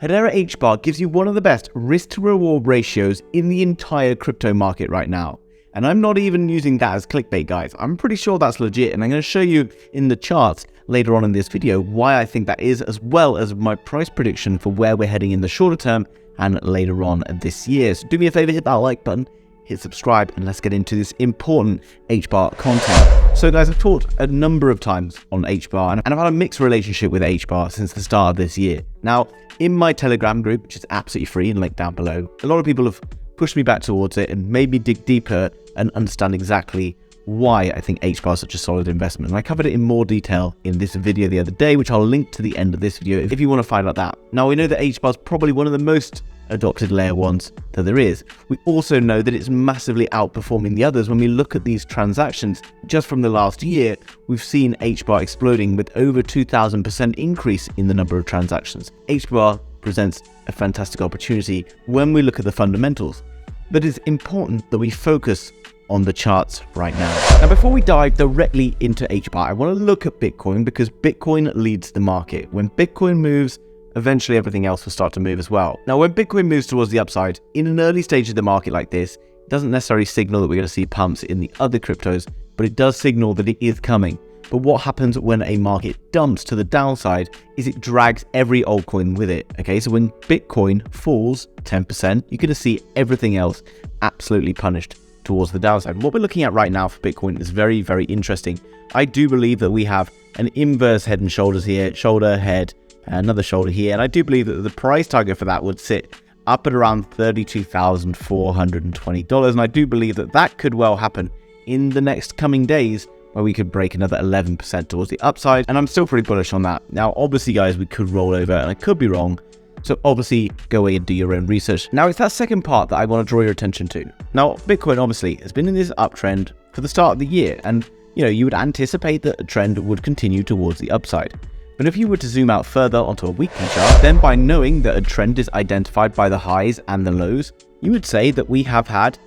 Hedera Hbar gives you one of the best risk-to-reward ratios in the entire crypto market right now. And I'm not even using that as clickbait, guys. I'm pretty sure that's legit, and I'm going to show you in the charts later on in this video why I think that is, as well as my price prediction for where we're heading in the shorter term and later on this year. So do me a favor, hit that like button, hit subscribe, and let's get into this important HBAR content. So guys, I've talked a number of times on HBAR, and I've had a mixed relationship with HBAR since the start of this year. Now, in my Telegram group, which is absolutely free and linked down below, a lot of people have pushed me back towards it and made me dig deeper and understand exactly why I think HBAR is such a solid investment. And I covered it in more detail in this video the other day, which I'll link to the end of this video if you want to find out that. Now, we know that HBAR is probably one of the most adopted layer ones that there is. We also know that it's massively outperforming the others. When we look at these transactions just from the last year, we've seen HBAR exploding with over 2,000% increase in the number of transactions. HBAR presents a fantastic opportunity when we look at the fundamentals, but it's important that we focus on the charts right now. Now, before we dive directly into HBAR, I want to look at Bitcoin because Bitcoin leads the market. When Bitcoin moves, eventually everything else will start to move as well. Now, when Bitcoin moves towards the upside, in an early stage of the market like this, it doesn't necessarily signal that we're going to see pumps in the other cryptos, but it does signal that it is coming. But what happens when a market dumps to the downside is it drags every altcoin with it. Okay, so when Bitcoin falls 10%, you're going to see everything else absolutely punished towards the downside. What we're looking at right now for Bitcoin is very, very interesting. I do believe that we have an inverse head and shoulders here, shoulder, head, another shoulder here, and I do believe that the price target for that would sit up at around $32,420, and I do believe that that could well happen in the next coming days, where we could break another 11% towards the upside, and I'm still pretty bullish on that. Now, obviously, guys, we could roll over, and I could be wrong, so obviously go away and do your own research. Now, it's that second part that I want to draw your attention to. Now, Bitcoin obviously has been in this uptrend for the start of the year, and you would anticipate that a trend would continue towards the upside. But if you were to zoom out further onto a weekly chart, then by knowing that a trend is identified by the highs and the lows, you would say that we have had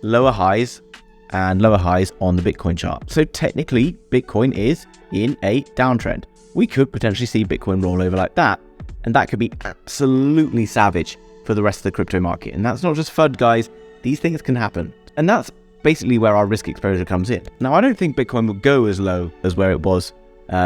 lower highs and lower highs on the Bitcoin chart. So technically, Bitcoin is in a downtrend. We could potentially see Bitcoin roll over like that, and that could be absolutely savage for the rest of the crypto market. And that's not just FUD, guys. These things can happen. And that's basically where our risk exposure comes in. Now, I don't think Bitcoin will go as low as where it was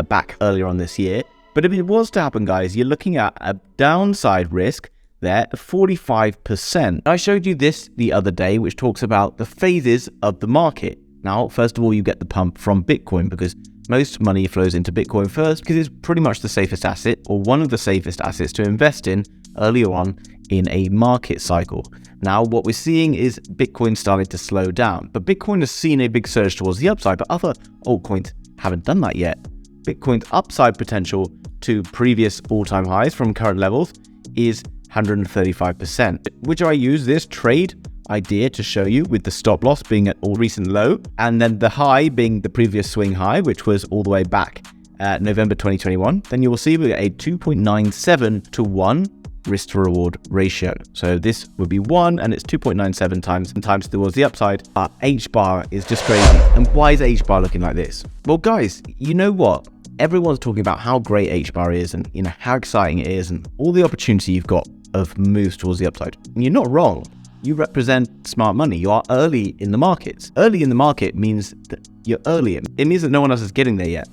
back earlier on this year. But if it was to happen, guys, you're looking at a downside risk there of 45%. I showed you this the other day, which talks about the phases of the market. Now, first of all, you get the pump from Bitcoin because most money flows into Bitcoin first because it's pretty much the safest asset, or one of the safest assets to invest in earlier on in a market cycle. Now, what we're seeing is Bitcoin starting to slow down, but Bitcoin has seen a big surge towards the upside, but other altcoins haven't done that yet. Bitcoin's upside potential to previous all-time highs from current levels is 135%, which I use this trade idea to show you, with the stop loss being at all recent low, and then the high being the previous swing high, which was all the way back at November 2021. Then you will see we get a 2.97 to 1 risk to reward ratio. So this would be 1, and it's 2.97 times towards the upside. HBAR is just crazy. And why is HBAR looking like this? Well, guys, you know what? Everyone's talking about how great HBAR is, and how exciting it is, and all the opportunity you've got of moves towards the upside. And you're not wrong. You represent smart money. You are early in the markets. Early in the market means that you're early. It means that no one else is getting there yet.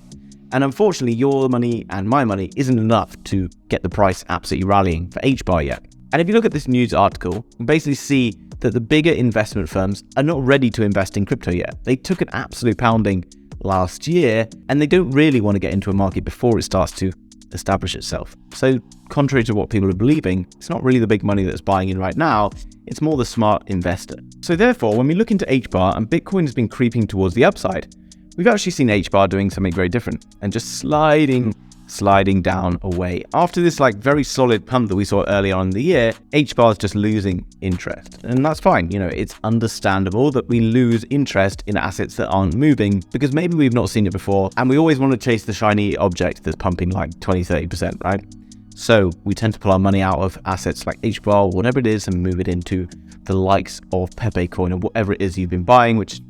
And unfortunately, your money and my money isn't enough to get the price absolutely rallying for HBAR yet. And if you look at this news article, you basically see that the bigger investment firms are not ready to invest in crypto yet. They took an absolute pounding last year, and they don't really want to get into a market before it starts to establish itself. So contrary to what people are believing, it's not really the big money that's buying in right now, it's more the smart investor. So therefore, when we look into HBAR and Bitcoin has been creeping towards the upside, we've actually seen HBAR doing something very different and just sliding down away. After this very solid pump that we saw early on in the year, HBAR is just losing interest. And that's fine. It's understandable that we lose interest in assets that aren't moving because maybe we've not seen it before, and we always want to chase the shiny object that's pumping like 20-30%, right? So we tend to pull our money out of assets like HBAR or whatever it is and move it into the likes of Pepe coin or whatever it is you've been buying, which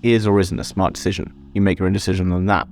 is or isn't a smart decision. You make your own decision on that.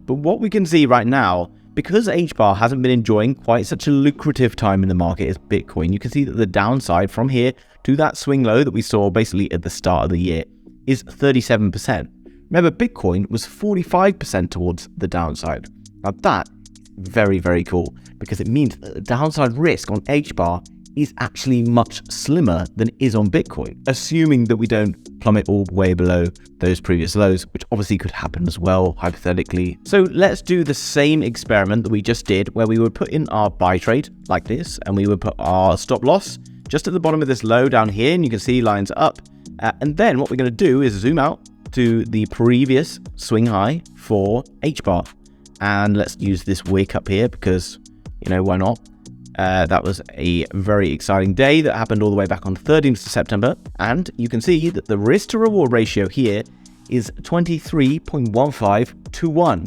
But what we can see right now, because HBAR hasn't been enjoying quite such a lucrative time in the market as Bitcoin, you can see that the downside from here to that swing low that we saw basically at the start of the year is 37%. Remember, Bitcoin was 45% towards the downside. Now that is very, very cool, because it means that the downside risk on HBAR is actually much slimmer than it is on Bitcoin, assuming that we don't plummet all the way below those previous lows, which obviously could happen as well, hypothetically. So let's do the same experiment that we just did, where we would put in our buy trade like this, and we would put our stop loss just at the bottom of this low down here, and you can see lines up. And then what we're going to do is zoom out to the previous swing high for HBAR. And let's use this wick up here because, you know, why not? That was a very exciting day that happened all the way back on 13th of September. And you can see that the risk to reward ratio here is 23.15 to 1.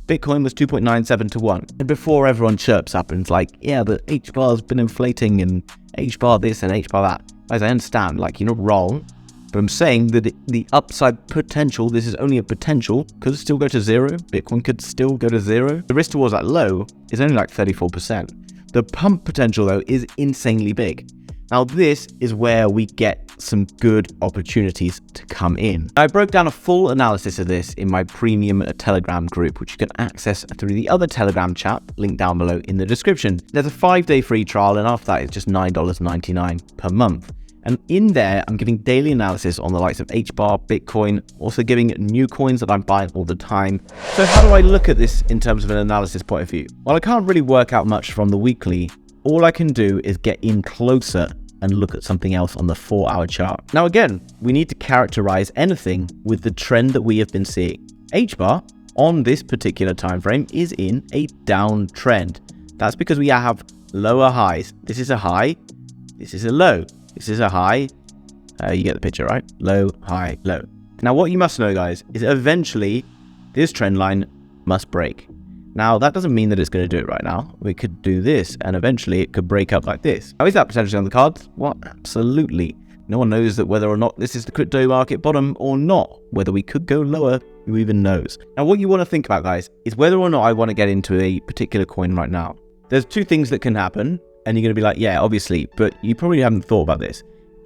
Bitcoin was 2.97 to 1. And before everyone chirps up and it's like, yeah, the HBAR's been inflating and HBAR this and HBAR that. Guys, I understand, like, you're not wrong. But I'm saying that the upside potential, this is only a potential, could still go to zero. Bitcoin could still go to zero. The risk towards that low is only like 34%. The pump potential, though, is insanely big. Now, this is where we get some good opportunities to come in. I broke down a full analysis of this in my premium Telegram group, which you can access through the other Telegram chat, linked down below in the description. There's a 5-day free trial, and after that, it's just $9.99 per month. And in there, I'm giving daily analysis on the likes of HBAR, Bitcoin, also giving new coins that I'm buying all the time. So how do I look at this in terms of an analysis point of view? Well, I can't really work out much from the weekly. All I can do is get in closer and look at something else on the 4-hour chart. Now, again, we need to characterize anything with the trend that we have been seeing. HBAR on this particular time frame is in a downtrend. That's because we have lower highs. This is a high. This is a low. This is a high. You get the picture, right? Low, high, low. Now, what you must know, guys, is eventually this trend line must break. Now, that doesn't mean that it's going to do it right now. We could do this, and eventually it could break up like this. Now, is that potentially on the cards? Well, absolutely. No one knows that whether or not this is the crypto market bottom or not. Whether we could go lower, who even knows? Now, what you want to think about, guys, is whether or not I want to get into a particular coin right now. There's two things that can happen. And you're going to be like, yeah, obviously, but you probably haven't thought about this.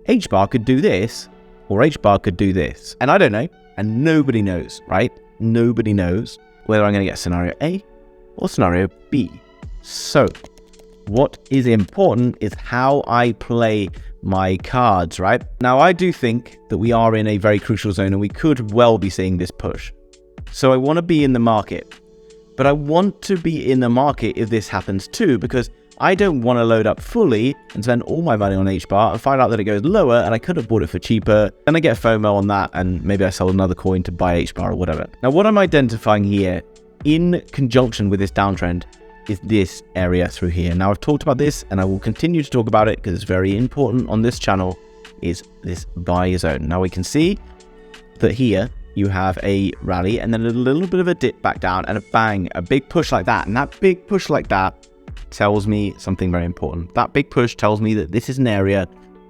HBAR could do this, or HBAR could do this. And I don't know, and nobody knows, right? Nobody knows whether I'm going to get scenario A or scenario B. So what is important is how I play my cards, right? Now, I do think that we are in a very crucial zone and we could well be seeing this push. So I want to be in the market, but I want to be in the market if this happens too, because I don't want to load up fully and spend all my money on HBAR and find out that it goes lower and I could have bought it for cheaper. Then I get FOMO on that and maybe I sell another coin to buy HBAR or whatever. Now, what I'm identifying here in conjunction with this downtrend is this area through here. Now, I've talked about this and I will continue to talk about it because it's very important on this channel, is this buy zone. Now, we can see that here you have a rally and then a little bit of a dip back down and a bang, a big push like that. And that big push like that tells me something very important. That big push tells me that this is an area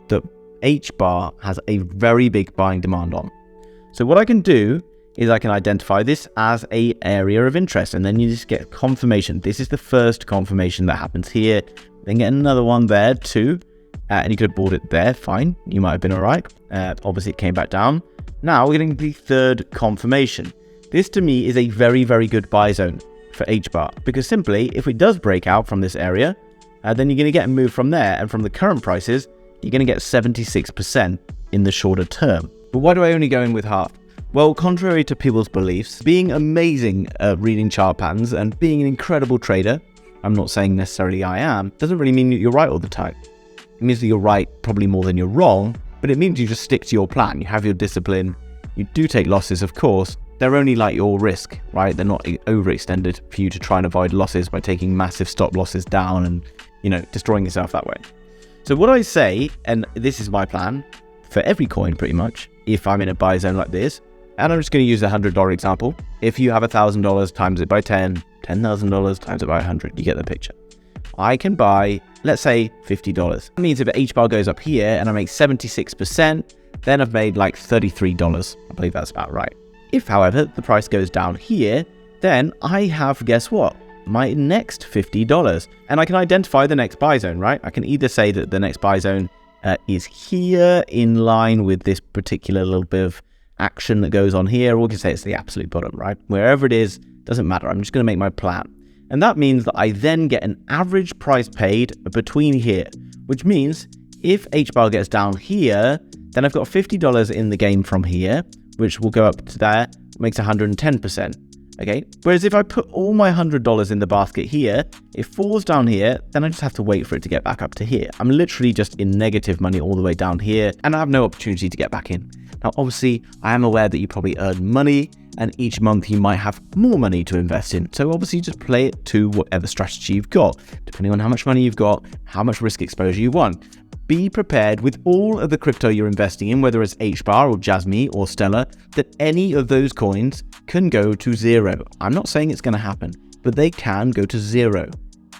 that HBAR has a very big buying demand on. So what I can do is I can identify this as an area of interest, and then you just get confirmation. This is the first confirmation that happens here. Then get another one there too, and you could have bought it there, fine. You might have been all right. Obviously it came back down. Now we're getting the third confirmation. This to me is a very, very good buy zone for HBAR, because simply if it does break out from this area, then you're going to get a move from there, and from the current prices you're going to get 76% in the shorter term. But why do I only go in with half? Well, contrary to people's beliefs, being amazing at reading chart patterns and being an incredible trader, I'm not saying necessarily I am, doesn't really mean that you're right all the time. It means that you're right probably more than you're wrong, but it means you just stick to your plan. You have your discipline. You do take losses, of course. They're only like your risk, right? They're not overextended for you to try and avoid losses by taking massive stop losses down and, you know, destroying yourself that way. So what I say, and this is my plan for every coin pretty much, if I'm in a buy zone like this, and I'm just going to use a $100 example. If you have $1,000 times it by 10, $10,000 times it by 100, you get the picture. I can buy, let's say, $50. That means if HBAR goes up here and I make 76%, then I've made like $33. I believe that's about right. If, however, the price goes down here, then I have, guess what? my next $50. And I can identify the next buy zone, right? I can either say that the next buy zone is here in line with this particular little bit of action that goes on here, or we can say it's the absolute bottom, right? Wherever it is, doesn't matter. I'm just going to make my plan. And that means that I then get an average price paid between here, which means if HBAR gets down here, then I've got $50 in the game from here, which will go up to there, makes 110%. Okay, whereas if I put all my $100 in the basket here, it falls down here, then I just have to wait for it to get back up to here. I'm literally just in negative money all the way down here, and I have no opportunity to get back in. Now, obviously, I am aware that you probably earn money, and each month you might have more money to invest in. So obviously just play it to whatever strategy you've got, depending on how much money you've got, how much risk exposure you want. Be prepared with all of the crypto you're investing in, whether it's HBAR or Jasmy or Stellar, that any of those coins can go to zero. I'm not saying it's going to happen, but they can go to zero.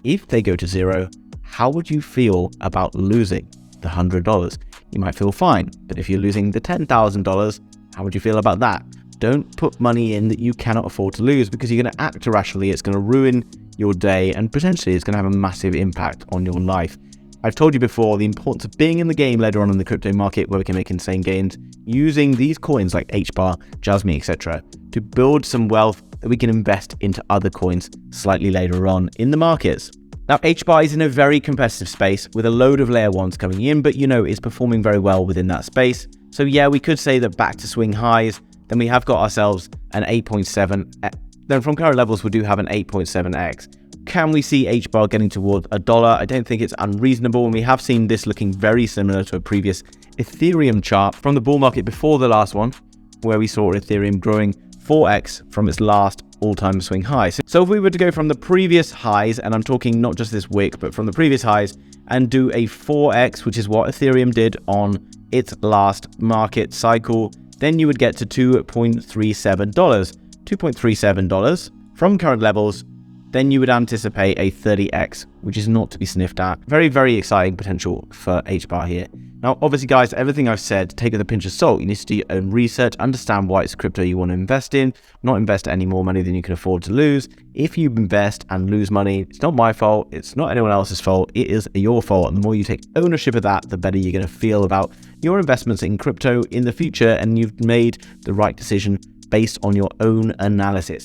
If they go to zero, how would you feel about losing the $100? You might feel fine, but if you're losing the $10,000, how would you feel about that? Don't put money in that you cannot afford to lose, because you're going to act irrationally. It's going to ruin your day, and potentially it's going to have a massive impact on your life. I've told you before the importance of being in the game later on in the crypto market, where we can make insane gains using these coins like HBAR, Jasmy, etc. to build some wealth that we can invest into other coins slightly later on in the markets. Now, HBAR is in a very competitive space with a load of layer ones coming in, but it's performing very well within that space. So yeah, we could say that back to swing highs, then we have got ourselves an 8.7. Then from current levels, we do have an 8.7x. Can we see HBAR getting towards $1? I don't think it's unreasonable, and we have seen this looking very similar to a previous Ethereum chart from the bull market before the last one, where we saw Ethereum growing 4x from its last all-time swing high. So if we were to go from the previous highs, and I'm talking not just this wick, but from the previous highs, and do a 4x, which is what Ethereum did on its last market cycle, then you would get to $2.37. $2.37 from current levels. Then you would anticipate a 30x, which is not to be sniffed at. Very, very exciting potential for HBAR here. Now, obviously, guys, everything I've said, take it with a pinch of salt. You need to do your own research, understand why it's crypto you want to invest in, not invest any more money than you can afford to lose. If you invest and lose money, it's not my fault. It's not anyone else's fault. It is your fault. And the more you take ownership of that, the better you're going to feel about your investments in crypto in the future. And you've made the right decision based on your own analysis.